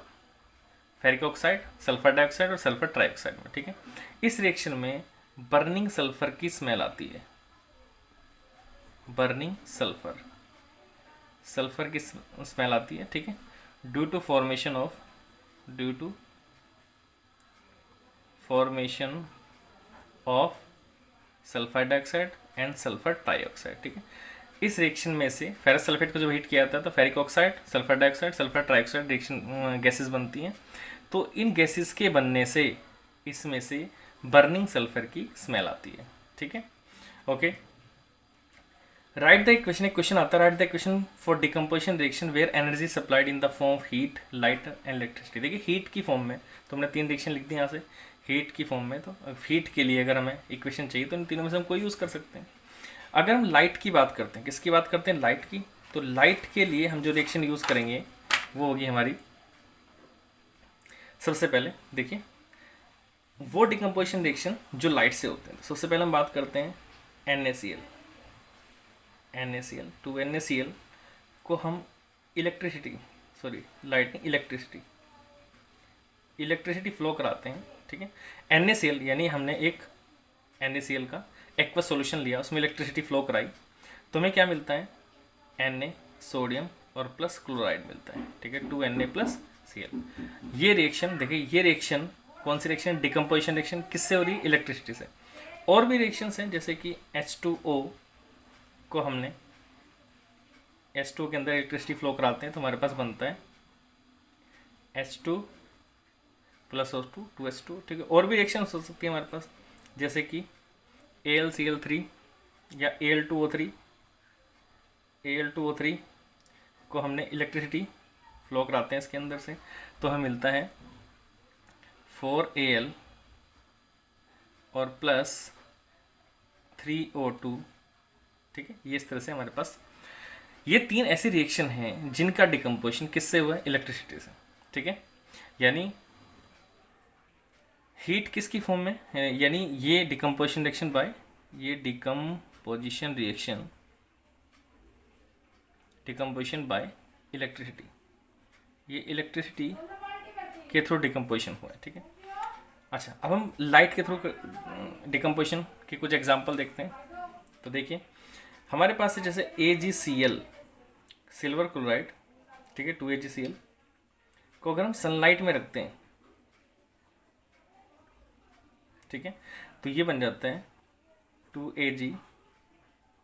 फेरिक ऑक्साइड, सल्फर डाइऑक्साइड और सल्फर ट्राइऑक्साइड में। ठीक है, इस रिएक्शन में बर्निंग सल्फर की स्मेल आती है, बर्निंग सल्फर की स्मेल आती है। ठीक है, due to formation of sulphur dioxide and sulphur trioxide. ठीक है, इस रिएक्शन में से फेरस सल्फेट को जब हीट किया जाता है तो ferric oxide, sulphur dioxide, sulphur trioxide reaction gases बनती हैं। तो इन गैसेस के बनने से इसमें से बर्निंग सल्फर की स्मेल आती है। ठीक है, ओके, राइट द इक्वेशन। एक क्वेश्चन आता है, write the equation for decomposition reaction where energy supplied in the form of heat, light and electricity. देखिए हीट की फॉर्म में तो हमने तीन रिएक्शन लिख दी यहाँ से, हीट की फॉर्म में, तो हीट के लिए अगर हमें इक्वेशन चाहिए तो इन तीनों में से हम कोई यूज़ कर सकते हैं। अगर हम लाइट की बात करते हैं, किसकी बात करते हैं? लाइट की। तो लाइट के लिए हम जो रिएक्शन यूज़ करेंगे वो होगी हमारी, सबसे पहले देखिए वो डिकम्पोजिशन रिएक्शन जो लाइट से होते हैं। सबसे पहले हम बात करते हैं NaCl। टू NaCl को हम इलेक्ट्रिसिटी फ्लो कराते हैं। ठीक है, NaCl यानी हमने एक NaCl का एक्वस सॉल्यूशन लिया, उसमें इलेक्ट्रिसिटी फ्लो कराई, तो हमें क्या मिलता है? Na सोडियम और प्लस क्लोराइड मिलता है। ठीक है, 2Na+Cl। ये रिएक्शन देखिए, ये रिएक्शन कौन सी रिएक्शन? Decomposition reaction. किससे हो रही? इलेक्ट्रिसिटी से। और भी रिएक्शंस हैं जैसे कि H2O को हमने H2O के अंदर इलेक्ट्रिसिटी फ्लो कराते हैं तो हमारे पास बनता है H2 + O2 2H2। ठीक है, और भी रिएक्शंस हो सकती है हमारे पास जैसे कि AlCl3 या Al2O3 को हमने इलेक्ट्रिसिटी फ्लो कराते हैं इसके अंदर से, तो हमें मिलता है 4Al और प्लस 3O2। ठीक है, ये इस तरह से हमारे पास ये तीन ऐसी रिएक्शन हैं जिनका डिकम्पोजिशन किससे हुआ है? इलेक्ट्रिसिटी से। ठीक है, यानी हीट किसकी फॉर्म में, यानी ये डिकम्पोजिशन रिएक्शन बाय इलेक्ट्रिसिटी, ये इलेक्ट्रिसिटी के थ्रू डिकम्पोजिशन हुआ है। ठीक है, अच्छा अब हम लाइट के थ्रू डिकम्पोजिशन के कुछ एग्जांपल देखते हैं। तो देखिए हमारे पास है जैसे AgCl, सिल्वर क्लोराइड, ठीक है, 2AgCl को अगर हम सनलाइट में रखते हैं, ठीक है, तो ये बन जाता है 2Ag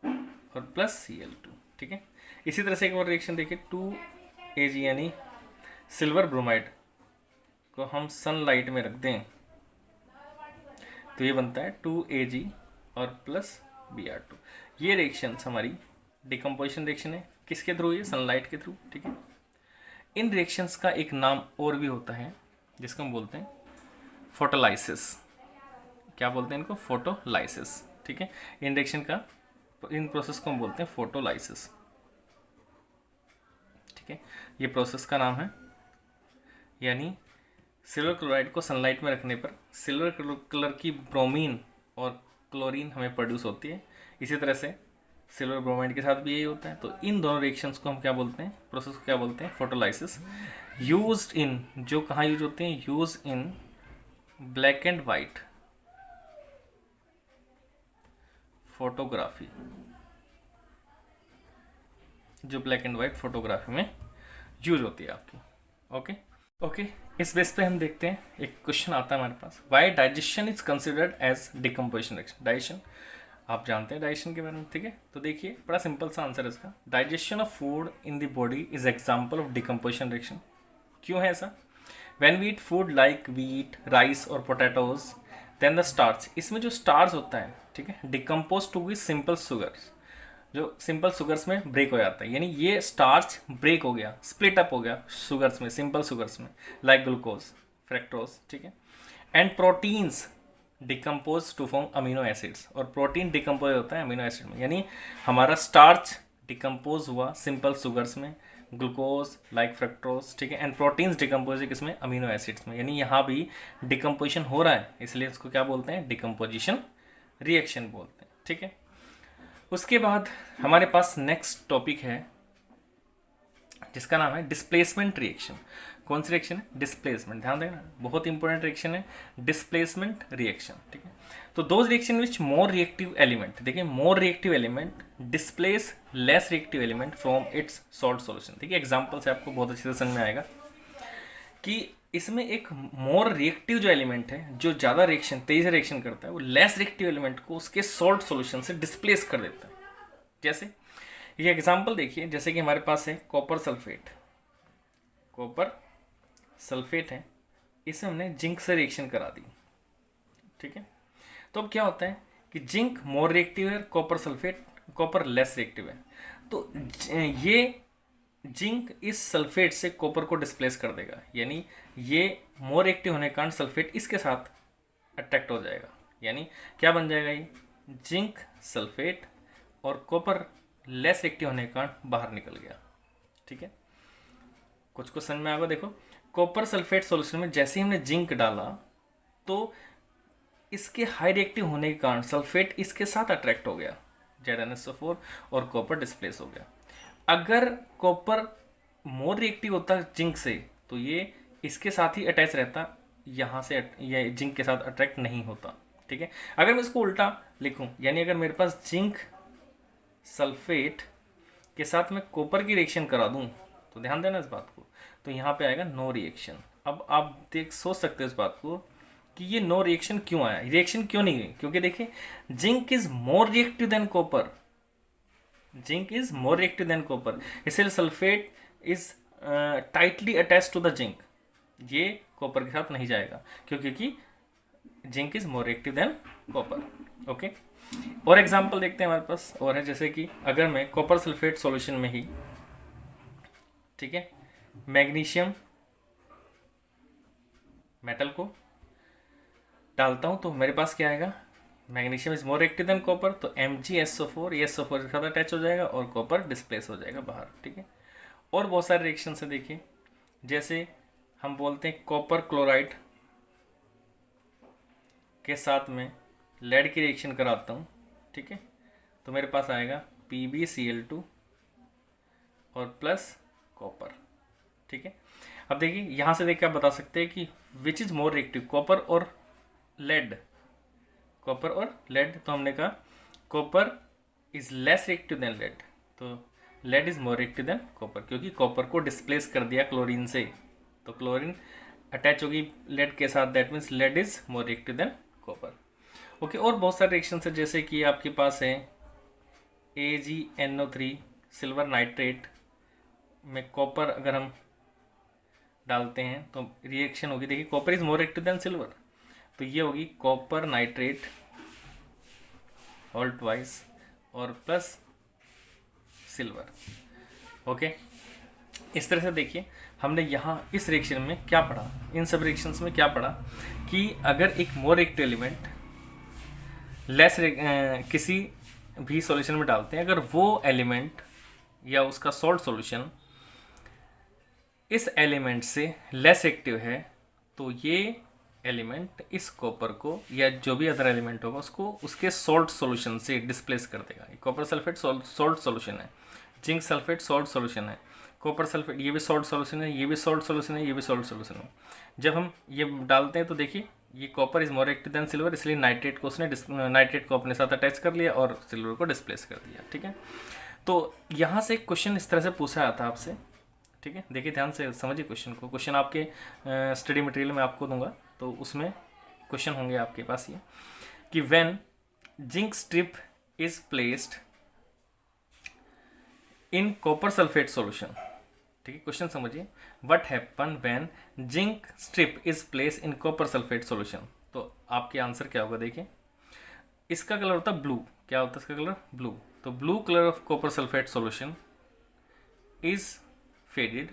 और प्लस Cl2, ठीक है। इसी तरह से एक और रिएक्शन देखिए, 2Ag यानी सिल्वर ब्रोमाइड को हम सनलाइट में रख दें तो ये बनता है 2Ag और प्लस Br2। ये रिएक्शंस हमारी डिकम्पोजिशन रिएक्शन है, किसके थ्रू? ये सनलाइट के थ्रू, ठीक है। इन रिएक्शंस का एक नाम और भी होता है जिसको हम बोलते हैं फोटोलाइसिस। क्या बोलते हैं इनको? फोटोलाइसिस, ठीक है। इन रिएक्शन का, इन प्रोसेस को हम बोलते हैं फोटोलाइसिस, ठीक है। ये प्रोसेस का नाम है। यानी सिल्वर क्लोराइड को सनलाइट में रखने पर सिल्वर कलर की ब्रोमीन और क्लोरीन हमें प्रोड्यूस होती है। इसी तरह से सिल्वर ब्रोमाइड के साथ भी यही होता है। तो इन दोनों रिएक्शंस को हम क्या बोलते हैं? प्रोसेस को क्या बोलते हैं? फोटोलाइसिस। यूज्ड इन, जो कहाँ यूज होते हैं? Use in black and white photography, जो ब्लैक एंड वाइट फोटोग्राफी में यूज होती है आपकी। ओके, इस बेस पे हम देखते हैं, एक क्वेश्चन आता है हमारे पास, why digestion is considered as decomposition reaction. Digestion, आप जानते हैं डाइजेशन के बारे में, ठीक है। तो देखिए, बड़ा सिंपल सा आंसर है इसका। Digestion of food in the body is example of decomposition reaction. क्यों है ऐसा? When we eat food like wheat, rice और पोटैटोज, देन द स्टार्च, इसमें जो स्टार्च होता है, ठीक है, decompose to be simple sugars, जो सिंपल शुगर्स में ब्रेक हो जाता है। यानी ये स्टार्च ब्रेक हो गया, स्प्लिट अप हो गया शुगर्स में, सिंपल शुगर्स में, लाइक ग्लूकोज, फ्रैक्टोज, ठीक है। And proteins decompose to form amino acids, और प्रोटीन डिकम्पोज होता है अमीनो एसिड में। यानी हमारा स्टार्च डिकम्पोज हुआ सिंपल शुगर्स में, ग्लूकोज लाइक फ्रक्टोज, ठीक है। एंड प्रोटीन्स डिकम्पोज किसमें? अमीनो एसिड्स में। यानी यहाँ भी डिकम्पोजिशन हो रहा है, इसलिए इसको क्या बोलते हैं? डिकम्पोजिशन रिएक्शन बोलते हैं, ठीक है। उसके बाद हमारे पास नेक्स्ट टॉपिक है जिसका नाम है डिस्प्लेसमेंट रिएक्शन। कौन सी रिएक्शन है? डिस्प्लेसमेंट। ध्यान देना, बहुत इंपॉर्टेंट रिएक्शन है डिस्प्लेसमेंट रिएक्शन, ठीक है। तो those reaction which more reactive element, देखिए, more reactive element displace less reactive element from its salt solution, ठीक है। एग्जाम्पल से आपको बहुत अच्छे से समझ में आएगा कि इसमें एक मोर रिएक्टिव जो एलिमेंट है, जो ज़्यादा रिएक्शन, तेजी से रिएक्शन करता है, वो लेस रिएक्टिव एलिमेंट को उसके सॉल्ट सॉल्यूशन से डिस्प्लेस कर देता है। जैसे ये एग्जांपल देखिए, जैसे कि हमारे पास है कॉपर सल्फेट, कॉपर सल्फेट है, इसे हमने जिंक से रिएक्शन करा दी, ठीक है। तो अब क्या होता है कि जिंक मोर रिएक्टिव है, copper sulphate, copper less reactive है। तो ये जिंक इस सल्फेट से कॉपर को डिस्प्लेस कर देगा। यानी ये मोर एक्टिव होने के कारण सल्फेट इसके साथ अट्रैक्ट हो जाएगा। यानी क्या बन जाएगा? ये जिंक सल्फेट और कॉपर लेस एक्टिव होने के कारण बाहर निकल गया, ठीक है। कुछ को समझ में आएगा। देखो, कॉपर सल्फेट सॉल्यूशन में जैसे ही हमने जिंक डाला तो इसके हाई रिएक्टिव होने के कारण सल्फेट इसके साथ अट्रैक्ट हो गया, ZnSO4, और कॉपर डिस्प्लेस हो गया। अगर कॉपर मोर रिएक्टिव होता जिंक से तो ये इसके साथ ही अटैच रहता, यहाँ से ये जिंक के साथ अट्रैक्ट नहीं होता, ठीक है। अगर मैं इसको उल्टा लिखूं, यानी अगर मेरे पास जिंक सल्फेट के साथ मैं कॉपर की रिएक्शन करा दूं, तो ध्यान देना इस बात को, तो यहाँ पे आएगा नो रिएक्शन। अब आप सोच सकते हो इस बात को कि ये नो रिएक्शन क्यों आया, रिएक्शन क्यों नहीं हुई? क्योंकि देखिए, zinc is more reactive than copper, zinc is more reactive than copper, इसलिए sulphate is tightly attach to the zinc, ये कॉपर के साथ नहीं जाएगा क्योंकि zinc is more reactive than copper, okay. और एग्जांपल देखते हैं हमारे पास और है, जैसे कि अगर मैं कॉपर सल्फेट सॉल्यूशन में ही, ठीक है, मैग्नीशियम मेटल को डालता हूं तो मेरे पास क्या आएगा? Magnesium is more active than copper, तो MgSO4, ये SO4 के साथ अटैच हो जाएगा और कॉपर डिस्प्लेस हो जाएगा बाहर, ठीक है। और बहुत सारे रिएक्शन से देखिए, जैसे हम बोलते हैं कॉपर क्लोराइड के साथ में लेड की रिएक्शन कराता हूँ, ठीक है, तो मेरे पास आएगा PbCl2 और प्लस कॉपर, ठीक है। अब देखिए, यहाँ से देख के आप बता सकते हैं कि which is more reactive, copper और लेड, कॉपर और लेड। तो हमने कहा copper is less reactive than lead, तो lead is more reactive than copper, क्योंकि कॉपर को डिस्प्लेस कर दिया क्लोरीन से, तो क्लोरीन अटैच होगी लेड के साथ, that means lead is more reactive than copper, okay. और बहुत सारे रिएक्शन है, जैसे कि आपके पास है AgNO3 सिल्वर नाइट्रेट में कॉपर अगर हम डालते हैं तो रिएक्शन होगी, देखिए copper is more active than silver, तो ये होगी कॉपर नाइट्रेट ऑल ट्वाइस और प्लस सिल्वर। ओके, इस तरह से देखिए हमने यहाँ इस रिएक्शन में क्या पढ़ा, इन सब रिएक्शंस में क्या पढ़ा कि अगर एक मोर एक्टिव एलिमेंट लेस किसी भी सॉल्यूशन में डालते हैं, अगर वो एलिमेंट या उसका सॉल्ट सॉल्यूशन इस एलिमेंट से लेस एक्टिव है तो ये एलिमेंट इस कॉपर को या जो भी अदर एलिमेंट होगा उसको उसके सॉल्ट सॉल्यूशन से डिस्प्लेस कर देगा। कॉपर सल्फेट सॉल्ट सॉल्यूशन है, जिंक सल्फेट सॉल्ट सॉल्यूशन है, कॉपर सल्फेट ये भी सॉल्ट सॉल्यूशन है, ये भी सॉल्ट सॉल्यूशन है, ये भी सॉल्ट सॉल्यूशन है। जब हम ये डालते हैं तो देखिए ये copper is more active than silver, इसलिए नाइट्रेट को अपने साथ अटैच कर लिया और सिल्वर को डिस्प्लेस कर दिया। ठीक है, तो यहाँ से क्वेश्चन इस तरह से पूछा जाता है आपसे। ठीक है, देखिए ध्यान से समझिए क्वेश्चन को, क्वेश्चन आपके स्टडी मटेरियल में आपको दूंगा तो उसमें क्वेश्चन होंगे आपके पास ये कि when zinc strip is placed in copper sulphate solution. ठीक है, क्वेश्चन समझिए, what happen when zinc strip is place in copper sulphate solution. तो आपके आंसर क्या होगा, देखिए इसका कलर होता है ब्लू, क्या होता है इसका कलर ब्लू, तो blue colour of copper sulphate solution is faded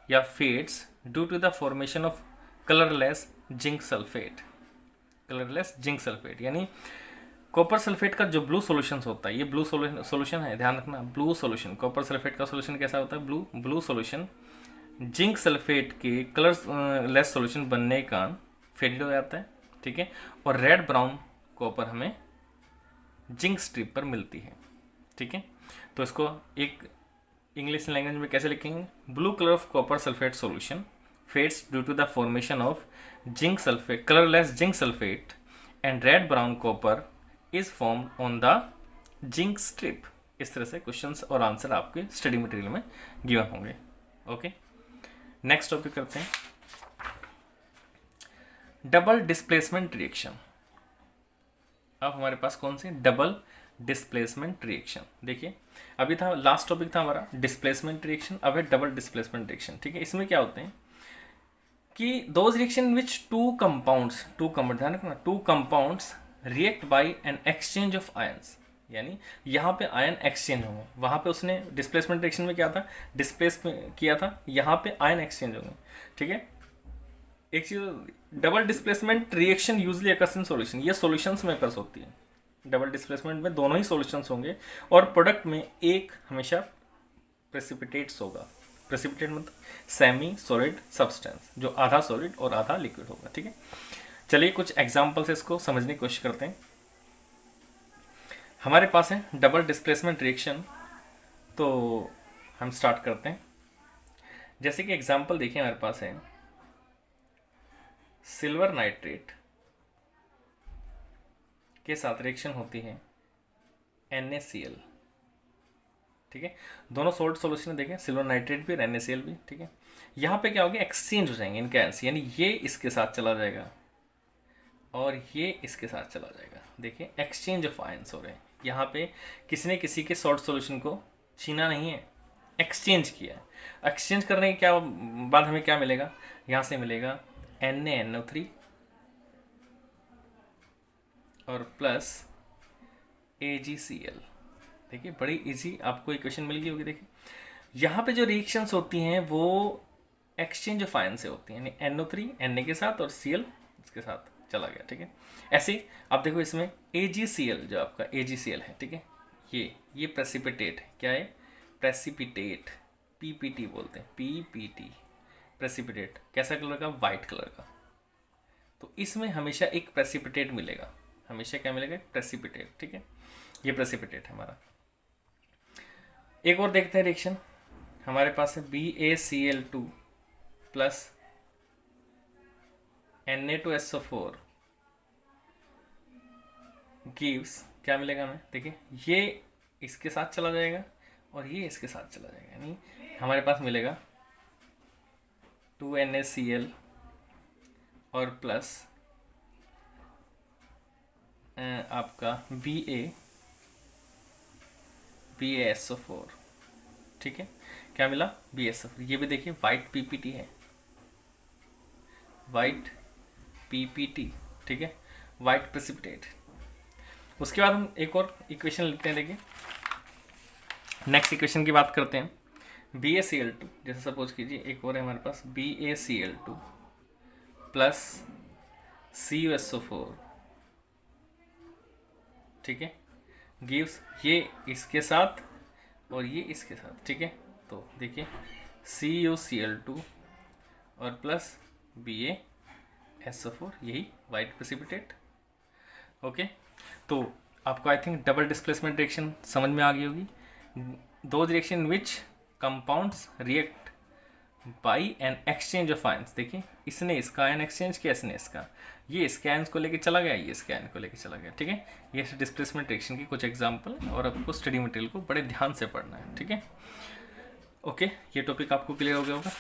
या fades due to the formation of colourless zinc sulphate. Colourless zinc sulphate यानी कॉपर सल्फेट का जो ब्लू सॉल्यूशन होता है, ये ब्लू सॉल्यूशन है, ध्यान रखना ब्लू सॉल्यूशन, कॉपर सल्फेट का सॉल्यूशन कैसा होता है ब्लू सॉल्यूशन, जिंक सल्फेट के कलर लेस सॉल्यूशन बनने के कारण फेडेड हो जाता है। ठीक है, और रेड ब्राउन कॉपर हमें जिंक स्ट्रिप पर मिलती है। ठीक है, तो इसको एक इंग्लिश लैंग्वेज में कैसे लिखेंगे, blue colour of copper sulphate solution fades due to the formation of zinc sulphate colourless zinc sulphate and red brown copper is formed on the zinc strip. इस तरह से क्वेश्चंस और आंसर आपके study material में given होंगे। Okay, next topic करते हैं, double displacement reaction. अब हमारे पास कौन सी डबल डिस्प्लेसमेंट रिएक्शन, देखिए अभी था लास्ट टॉपिक था हमारा डिस्प्लेसमेंट रिएक्शन, अब है डबल डिस्प्लेसमेंट रिएक्शन। ठीक है, इसमें क्या होते हैं कि those reaction which two compounds ध्यान रखना, two compounds react by an exchange of ions, यानी यहाँ पे आयन एक्सचेंज होंगे, वहाँ पे उसने डिस्प्लेसमेंट रिएक्शन में क्या था डिस्प्लेस किया था, यहाँ पे आयन एक्सचेंज होंगे। ठीक है, एक चीज double displacement reaction usually occurs in solution, ये सॉल्यूशंस में अकर्स होती है। डबल डिस्प्लेसमेंट में दोनों ही सॉल्यूशंस होंगे और प्रोडक्ट में एक हमेशा प्रेसिपिटेट्स होगा। प्रेसिपिटेट मतलब सेमी सॉलिड सब्सटेंस, जो आधा सॉलिड और आधा लिक्विड होगा। ठीक है, चलिए कुछ एग्जांपल से इसको समझने की कोशिश करते हैं। हमारे पास है डबल डिस्प्लेसमेंट रिएक्शन, तो हम स्टार्ट करते हैं। जैसे कि एग्जांपल देखिए हमारे पास है सिल्वर नाइट्रेट के साथ रिएक्शन होती है NaCl। ठीक है, दोनों सॉल्ट सॉल्यूशन देखें, सिल्वर नाइट्रेट भी और NaCl भी। ठीक है, यहाँ पे क्या होगा एक्सचेंज हो जाएंगे इनके आयंस, यानी ये इसके साथ चला जाएगा और ये इसके साथ चला जाएगा। देखिए एक्सचेंज ऑफ आयंस हो रहे हैं, यहाँ पे किसी ने किसी के सॉल्ट सॉल्यूशन को छीना नहीं है, एक्सचेंज किया। एक्सचेंज करने के क्या बाद हमें क्या मिलेगा, यहाँ से मिलेगा NaNO3 और प्लस AgCl। देखिए बड़ी इजी आपको इक्वेशन मिल गई होगी। देखिए यहाँ पे जो रिएक्शंस होती हैं वो एक्सचेंज ऑफ आयन से होती हैं, यानी NO3 Na के साथ और Cl इसके साथ चला गया। ठीक है, ऐसे आप देखो इसमें AgCl जो आपका AgCl है, ठीक है, ये प्रेसिपिटेट है, क्या है प्रेसिपिटेट, PPT बोलते हैं, PPT प्रेसिपिटेट, कैसा कलर का वाइट कलर का। तो इसमें हमेशा एक प्रेसिपिटेट मिलेगा, हमेशा क्या मिलेगा प्रेसिपिटेट। ठीक है, ये प्रेसिपिटेट है हमारा। एक और देखते हैं रिएक्शन, हमारे पास है BaCl2 प्लस Na2SO4 गिव्स, क्या मिलेगा हमें, देखिए ये इसके साथ चला जाएगा और ये इसके साथ चला जाएगा, यानी हमारे पास मिलेगा 2NaCl और प्लस आपका BaCl2 BaSO4, ठीक है, क्या मिला, BaSO4। ये भी देखिए वाइट PPT है, वाइट PPT, ठीक है, वाइट प्रेसिपिटेट। उसके बाद हम एक और इक्वेशन लिखते हैं, देखिए नेक्स्ट इक्वेशन की बात करते हैं। BaCl2, जैसे सपोज कीजिए एक और है हमारे पास BaCl2 प्लस CuSO4, ठीक है, गिव्स ये इसके साथ और ये इसके साथ, ठीक है। तो देखिए CuCl2 और प्लस BaSO4, यही वाइट प्रेसिपिटेट। ओके, तो आपको I think double displacement reaction समझ में आ गई होगी। दो reaction which compounds react by N exchange of ions. देखिए इसने इसका आयन एक्सचेंज किया, इसने इसका, ये इसके आयंस को लेके चला गया, ये इसके आयन को लेके चला गया, ठीक है। ये डिस्प्लेसमेंट रिएक्शन की कुछ एग्जांपल, और आपको स्टडी मटेरियल को बड़े ध्यान से पढ़ना है, ठीक है। ओके, ये टॉपिक आपको क्लियर हो गया होगा।